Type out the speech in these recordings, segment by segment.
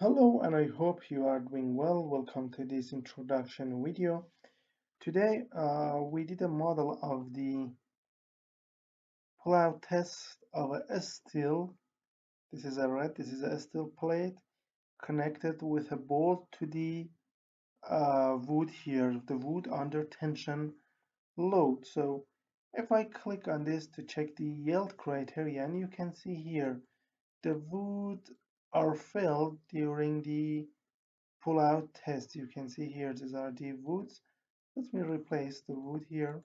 Hello, and I hope you are doing well. Welcome to this introduction video. Today, we did a model of the pull-out test of a steel. This is a red, this is a steel plate connected with a bolt to the wood here, the wood under tension load. So if I click on this to check the yield criterion, you can see here the wood are filled during the pull-out test. You can see here these are the woods. Let me replace the wood here.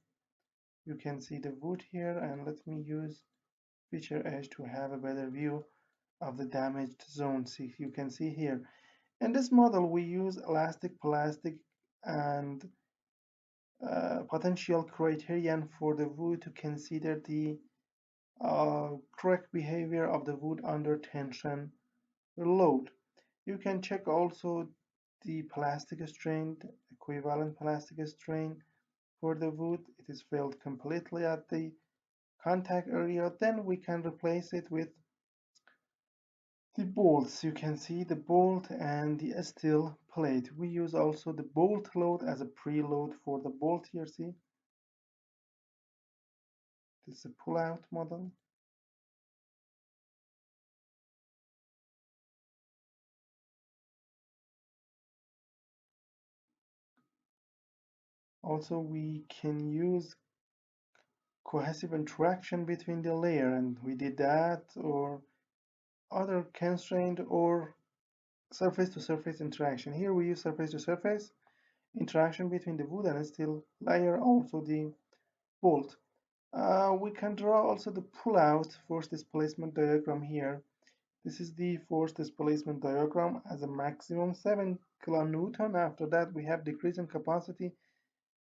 You can see the wood here, and let me use feature edge to have a better view of the damaged zone. See, you can see here. In this model, we use elastic, plastic, and potential criterion for the wood to consider the correct behavior of the wood under tension load. You can check also the plastic strain, equivalent plastic strain for the wood. It is filled completely at the contact area. Then we can replace it with the bolts. You can see the bolt and the steel plate. We use also the bolt load as a preload for the bolt here. See, this is a pull-out model. Also, we can use cohesive interaction between the layer, and we did that, or other constraint or surface to surface interaction. Here we use surface to surface interaction between the wood and steel layer, also the bolt. We can draw also the pull-out force displacement diagram here. This is the force displacement diagram as a maximum 7 kilonewton. After that we have decrease in capacity,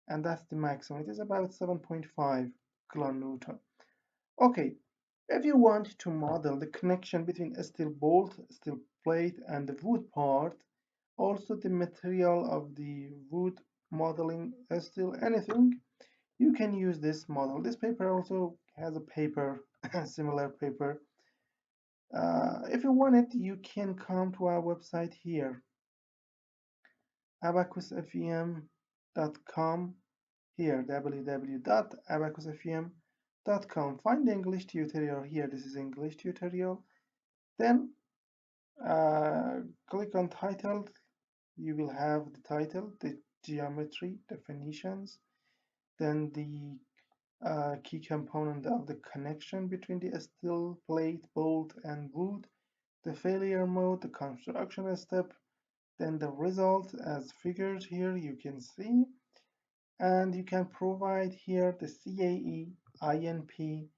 and that's the maximum. It is about 7.5 kilonewton. Okay, if you want to model the connection between a steel bolt, steel plate, and the wood part, also the material of the wood modeling steel, anything, you can use this model. This paper also has a paper, similar paper. If you want it, you can come to our website here, abaqusfem.com, here, www.abaqusfem.com. Find the English tutorial here. This is English tutorial. Then click on title. You will have the title, the geometry, definitions, then the key component of the connection between the steel plate, bolt, and wood, the failure mode, the construction step, then the result as figured here you can see, and you can provide here the CAE, INP,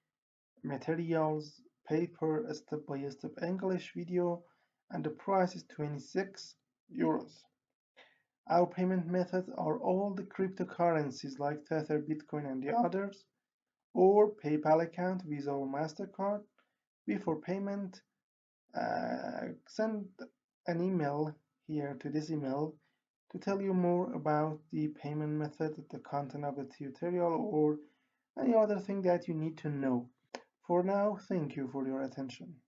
materials, paper, step-by-step English video, and the price is 26 euros. Our payment methods are all the cryptocurrencies like Tether, Bitcoin, and the others, or PayPal account, Visa or MasterCard. Before payment, send an email here to this email to tell you more about the payment method, the content of the tutorial, or any other thing that you need to know. For now, thank you for your attention.